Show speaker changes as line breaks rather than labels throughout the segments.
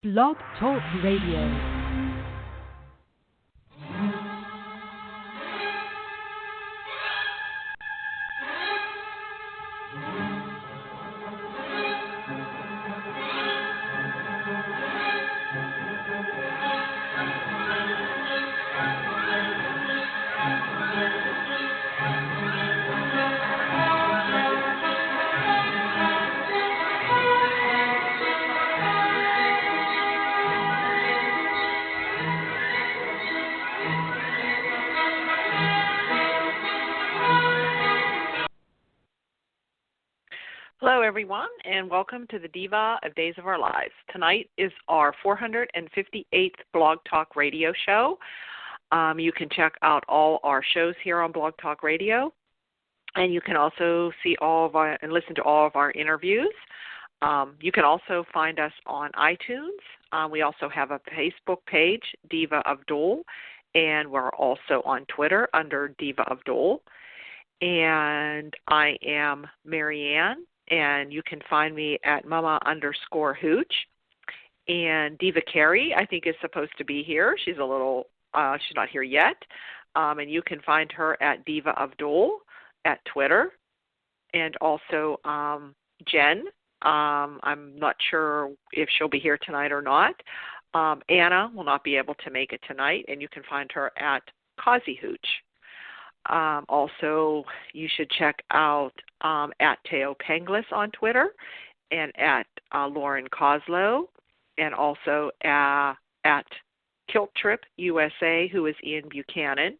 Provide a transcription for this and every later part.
Blog Talk Radio.
Hello, everyone, and welcome to the Diva of Days of Our Lives. Tonight is our 458th Blog Talk Radio show. You can check out all our shows here on Blog Talk Radio, and you can also see and listen to all of our interviews. You can also find us on iTunes. We also have a Facebook page, Diva of Dool, and we're also on Twitter under Diva of Dool. And I am Marianne. And you can find me at mama_hooch. And Diva Carey, I think, is supposed to be here. She's she's not here yet. And you can find her at Diva of Dool at Twitter. And also Jen, I'm not sure if she'll be here tonight or not. Anna will not be able to make it tonight, and you can find her at Causey Hooch. Also, you should check out at Teo Penglis on Twitter and at Lauren Coslow, and also at Kilt Trip USA, who is Ian Buchanan,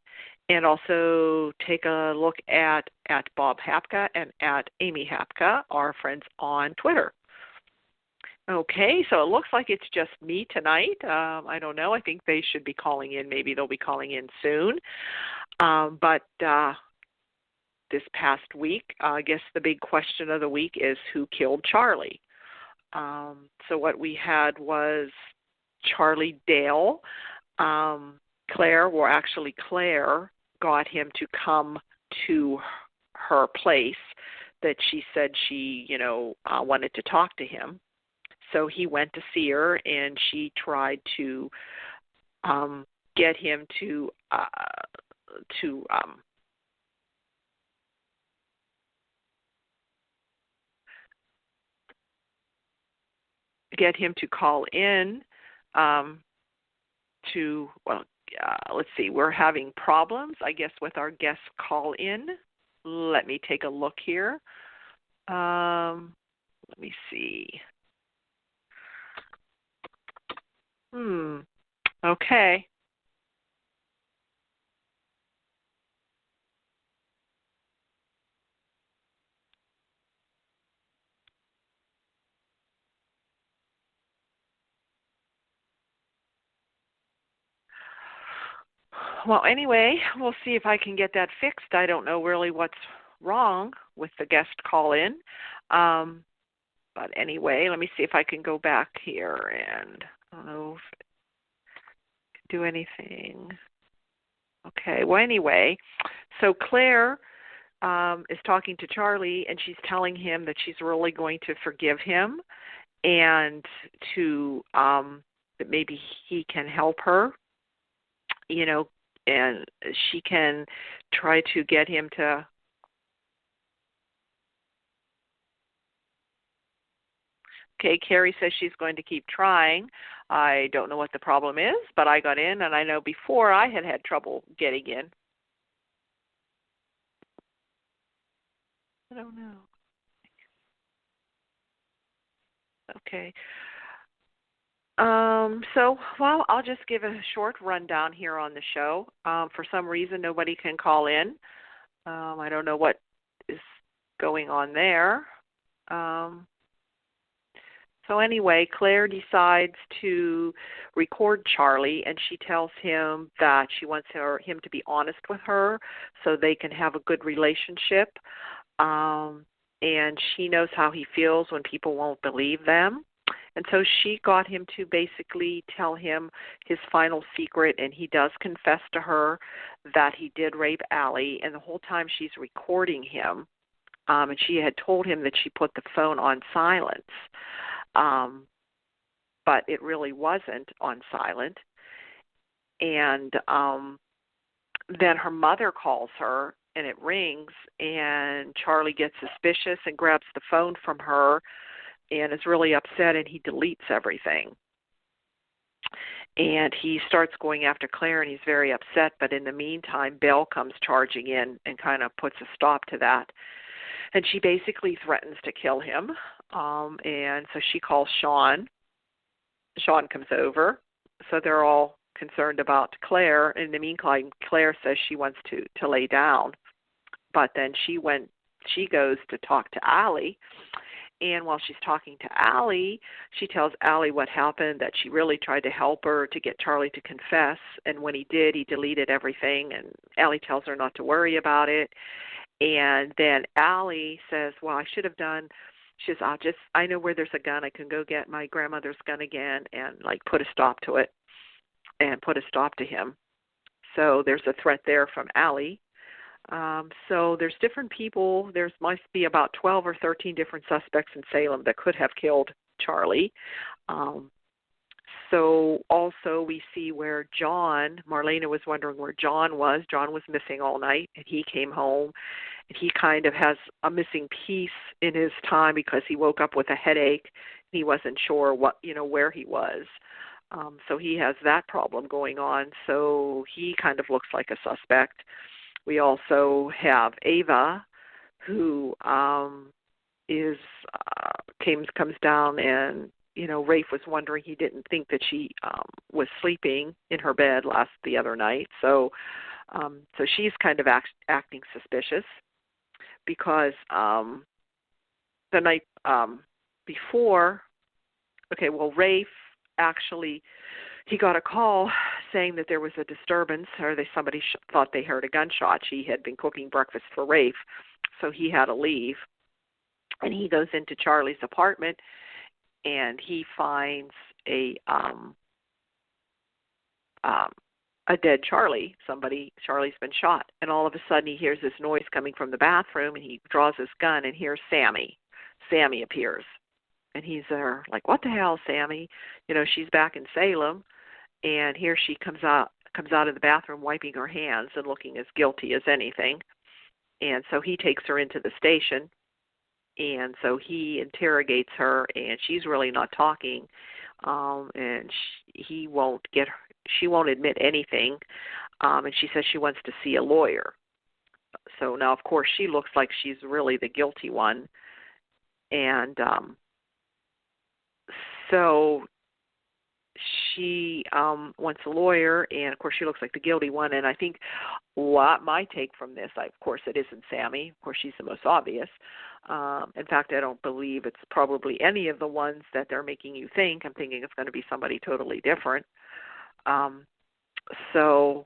and also take a look at Bob Hapka and at Amy Hapka, our friends on Twitter. Okay, so it looks like it's just me tonight. I don't know. I think they should be calling in. Maybe they'll be calling in soon. But this past week, I guess the big question of the week is who killed Charlie. So what we had was Charlie Dale. Claire got him to come to her place that she said she, wanted to talk to him. So he went to see her, and she tried to get him to call in let's see, we're having problems, I guess, with our guest call in. Let me take a look here. Let me see. Okay. Well, anyway, we'll see if I can get that fixed. I don't know really what's wrong with the guest call-in. But anyway, let me see if I can go back here, and I don't know if it can do anything. Okay, well, anyway, so Claire is talking to Charlie, and she's telling him that she's really going to forgive him and that maybe he can help her, and she can try to get him to Okay, Carrie says she's going to keep trying. I don't know what the problem is, but I got in, and I know before I had trouble getting in. I don't know. Okay. I'll just give a short rundown here on the show. For some reason, nobody can call in. I don't know what is going on there. So anyway, Claire decides to record Charlie, and she tells him that she wants him to be honest with her so they can have a good relationship. And she knows how he feels when people won't believe them. And so she got him to basically tell him his final secret, and he does confess to her that he did rape Allie. And the whole time she's recording him, and she had told him that she put the phone on silence. but it really wasn't on silent. And then her mother calls her, and it rings, and Charlie gets suspicious and grabs the phone from her and is really upset, and he deletes everything. And he starts going after Claire, and he's very upset. But in the meantime, Belle comes charging in and kind of puts a stop to that. And she basically threatens to kill him. And so she calls Shawn. Shawn comes over. So they're all concerned about Claire. In the meantime, Claire says she wants to lay down. But then she goes to talk to Allie. And while she's talking to Allie, she tells Allie what happened, that she really tried to help her to get Charlie to confess. And when he did, he deleted everything. And Allie tells her not to worry about it. And then Allie says, well, I should have done, she says, I know where there's a gun. I can go get my grandmother's gun again and, put a stop to it and put a stop to him. So there's a threat there from Allie. So there's different people. There must be about 12 or 13 different suspects in Salem that could have killed Charlie. So also we see where Marlena was wondering where John was. John was missing all night, and he came home, and he kind of has a missing piece in his time because he woke up with a headache. And he wasn't sure where he was. So he has that problem going on. So he kind of looks like a suspect. We also have Ava, who comes down, and Rafe was wondering. He didn't think that she was sleeping in her bed the other night. So she's kind of acting suspicious because the night before. Okay, well, Rafe actually. He got a call saying that there was a disturbance, or somebody thought they heard a gunshot. She had been cooking breakfast for Rafe, so he had to leave. And he goes into Charlie's apartment, and he finds a dead Charlie. Charlie's been shot. And all of a sudden he hears this noise coming from the bathroom, and he draws his gun, and here's Sami. Sami appears. And he's there like, what the hell, Sami? She's back in Salem. And here she comes out of the bathroom wiping her hands and looking as guilty as anything. And so he takes her into the station. And so he interrogates her, and she's really not talking. And she won't admit anything. And she says she wants to see a lawyer. So now, of course, she looks like she's really the guilty one. And so she wants a lawyer, and of course she looks like the guilty one. And I think what my take from this, of course it isn't Sami. Of course she's the most obvious. In fact, I don't believe it's probably any of the ones that they're making you think. I'm thinking it's going to be somebody totally different. So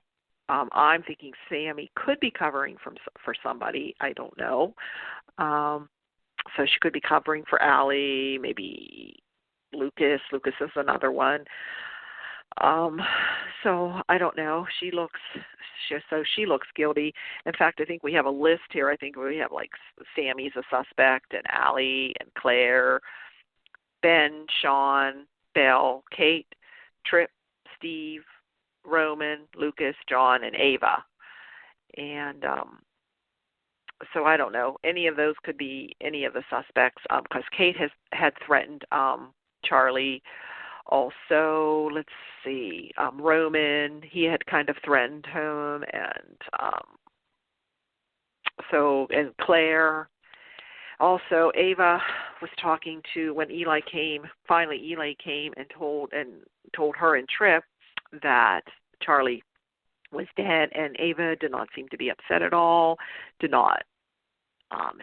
I'm thinking Sami could be covering for somebody. I don't know. So she could be covering for Allie, maybe Lucas. Lucas is another one. So I don't know. She looks guilty. In fact, I think we have a list here. I think we have Sammy's a suspect, and Allie and Claire, Ben, Shawn, Belle, Kate, Tripp, Steve, Roman, Lucas, John, and Ava. And so I don't know. Any of those could be any of the suspects, because Kate had threatened Charlie. Also, let's see, Roman, he had kind of threatened him, and and Claire. Also, Ava was talking to, when Eli came and told her and Tripp that Charlie was dead, and Ava did not seem to be upset at all, did not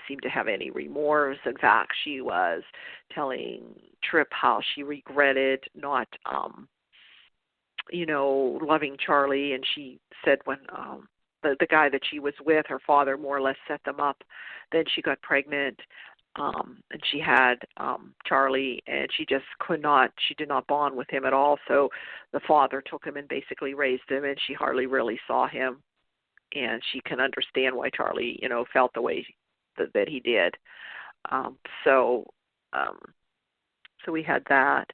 seem to have any remorse. In fact, she was telling Tripp how she regretted not, loving Charlie, and she said when the guy that she was with, her father more or less set them up, then she got pregnant, and she had Charlie, and she did not bond with him at all, so the father took him and basically raised him, and she hardly really saw him, and she can understand why Charlie, felt the way that he did. So we had that.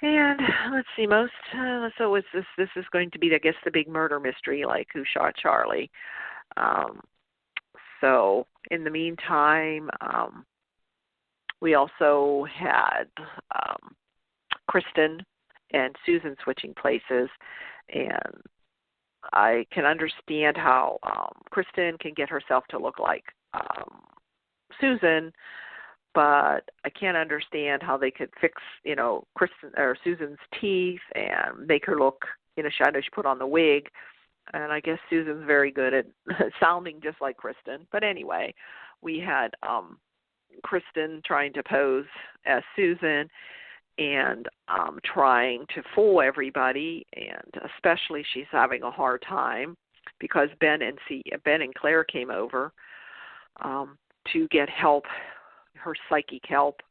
And let's see, so this is going to be, I guess, the big murder mystery, like who shot Charlie. So in the meantime, we also had Kristen and Susan switching places, and I can understand how Kristen can get herself to look like Susan, but I can't understand how they could fix, Kristen or Susan's teeth and make her look, I know she put on the wig, and I guess Susan's very good at sounding just like Kristen. But anyway, we had Kristen trying to pose as Susan and trying to fool everybody, and especially she's having a hard time because Ben and Claire came over to get help, her psychic help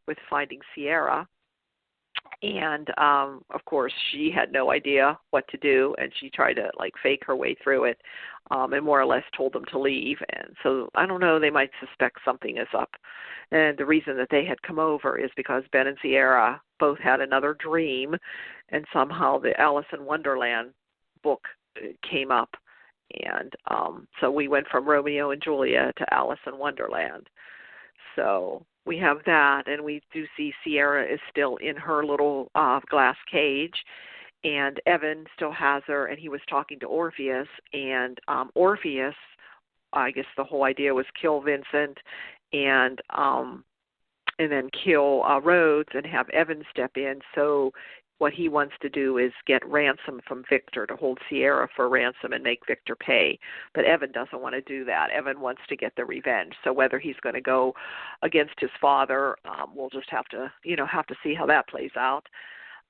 with finding Ciera. And, of course, she had no idea what to do, and she tried to, fake her way through it and more or less told them to leave. And so, I don't know, they might suspect something is up. And the reason that they had come over is because Ben and Ciera both had another dream, and somehow the Alice in Wonderland book came up. And so we went from Romeo and Juliet to Alice in Wonderland. So we have that, and we do see Ciera is still in her little glass cage, and Evan still has her, and he was talking to Orpheus, and Orpheus, I guess the whole idea was kill Vincent and then kill Rhodes and have Evan step in. So what he wants to do is get ransom from Victor, to hold Ciera for ransom and make Victor pay. But Evan doesn't want to do that. Evan wants to get the revenge. So whether he's going to go against his father, we'll just have to see how that plays out.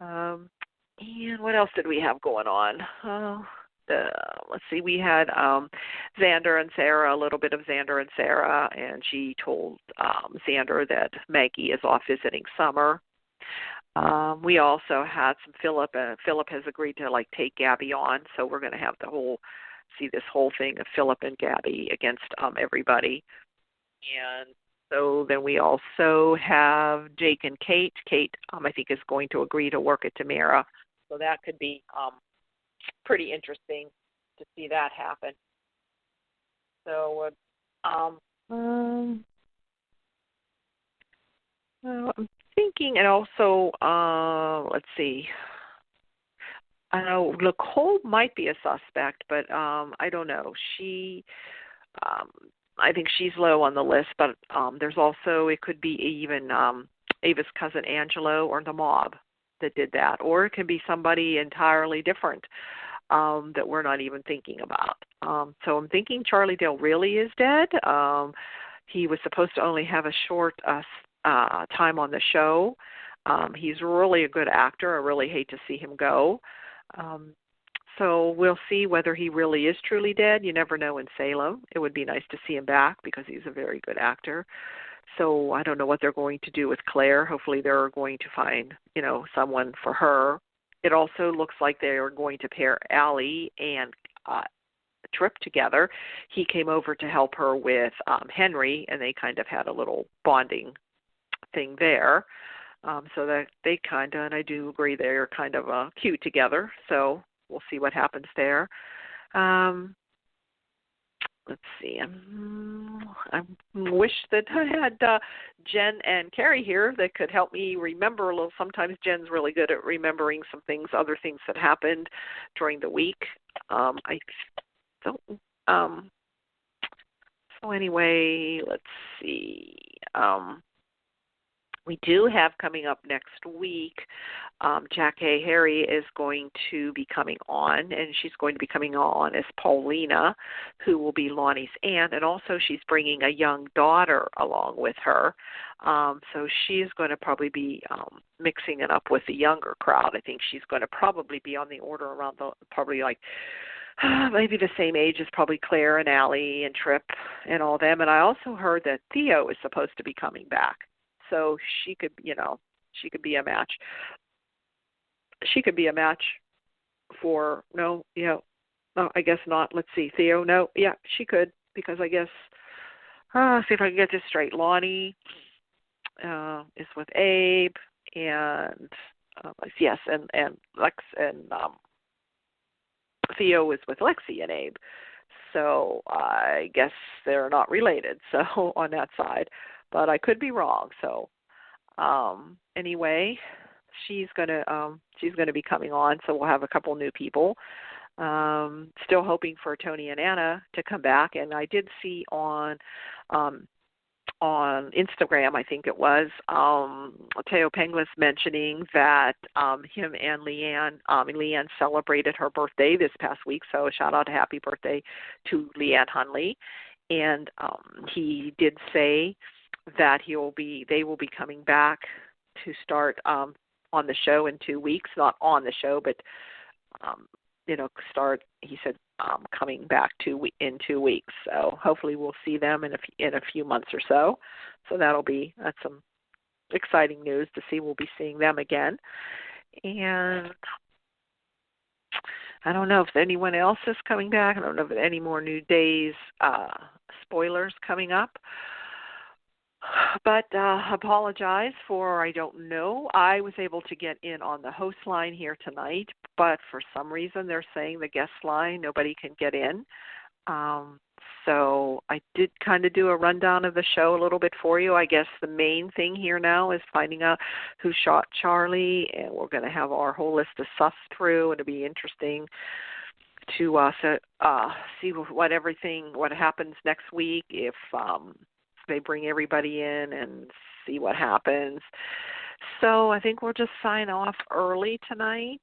And what else did we have going on? Let's see, we had Xander and Ciera, a little bit of Xander and Ciera, and she told Xander that Maggie is off visiting Summer. We also had some Philip. Philip has agreed to take Gabi on, so we're going to have this whole thing of Philip and Gabi against everybody. And so then we also have Jake and Kate. Kate, I think, is going to agree to work at Dimera, so that could be pretty interesting to see that happen. So I'm thinking, and also, let's see. I know Nicole might be a suspect, but I don't know. I think she's low on the list, but there's also, it could be even Ava's cousin Angelo or the mob that did that, or it can be somebody entirely different that we're not even thinking about. So I'm thinking Charlie Del really is dead. He was supposed to only have a short time on the show. He's really a good actor. I really hate to see him go. So we'll see whether he really is truly dead. You never know in Salem. It would be nice to see him back because he's a very good actor. So I don't know what they're going to do with Claire. Hopefully they're going to find, someone for her. It also looks like they are going to pair Allie and Tripp together. He came over to help her with Henry, and they kind of had a little bonding thing there. So that they kind of, and I do agree, they're kind of cute together. So we'll see what happens there. Let's see. I wish that I had Jen and Carrie here that could help me remember a little. Sometimes Jen's really good at remembering some things, other things that happened during the week. I don't. So anyway, let's see. We do have coming up next week, Jackee Harry is going to be coming on, and she's going to be coming on as Paulina, who will be Lani's aunt, and also she's bringing a young daughter along with her. So she's going to probably be mixing it up with the younger crowd. I think she's going to probably be on the order around probably maybe the same age as probably Claire and Allie and Tripp and all them. And I also heard that Theo is supposed to be coming back. So she could, she could be a match. She could be a match for, I guess not. Let's see, Theo, no, yeah, she could, because I guess, see if I can get this straight. Lani is with Abe, and Yes, and Lex and Theo was with Lexi and Abe. So I guess they're not related. So on that side, but I could be wrong. So anyway, she's gonna be coming on. So we'll have a couple new people. Still hoping for Tony and Anna to come back, and I did see on Instagram, I think it was, Teo Penglis mentioning that him and Leanne celebrated her birthday this past week, so shout out to happy birthday to Leanne Hunley. And he did say that they will be coming back to start on the show in 2 weeks, not on the show, but start, he said, coming back in 2 weeks. So hopefully we'll see them in a few months or so. So that's some exciting news to see. We'll be seeing them again. And I don't know if anyone else is coming back. I don't know if any more new days spoilers coming up. But apologize for, I don't know. I was able to get in on the host line here tonight, but for some reason they're saying the guest line, nobody can get in. So I did kind of do a rundown of the show a little bit for you. I guess the main thing here now is finding out who shot Charlie, and we're going to have our whole list of sus through, and it'll be interesting to see what happens next week if they bring everybody in and see what happens. So I think we'll just sign off early tonight.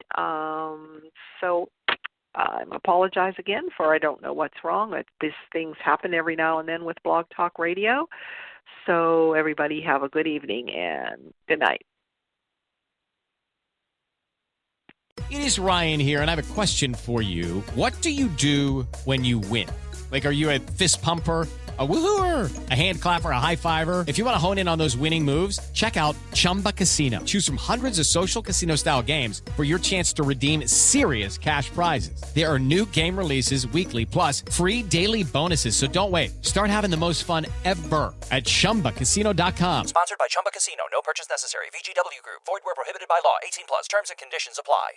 So I apologize again for I don't know what's wrong. These things happen every now and then with Blog Talk Radio. So everybody have a good evening and good night.
It is Ryan here, and I have a question for you. What do you do when you win? Like, are you a fist pumper, a woohooer, a hand clapper, a high fiver? If you want to hone in on those winning moves, check out Chumba Casino. Choose from hundreds of social casino-style games for your chance to redeem serious cash prizes. There are new game releases weekly, plus free daily bonuses. So don't wait. Start having the most fun ever at ChumbaCasino.com.
Sponsored by Chumba Casino. No purchase necessary. VGW Group. Void where prohibited by law. 18+. Terms and conditions apply.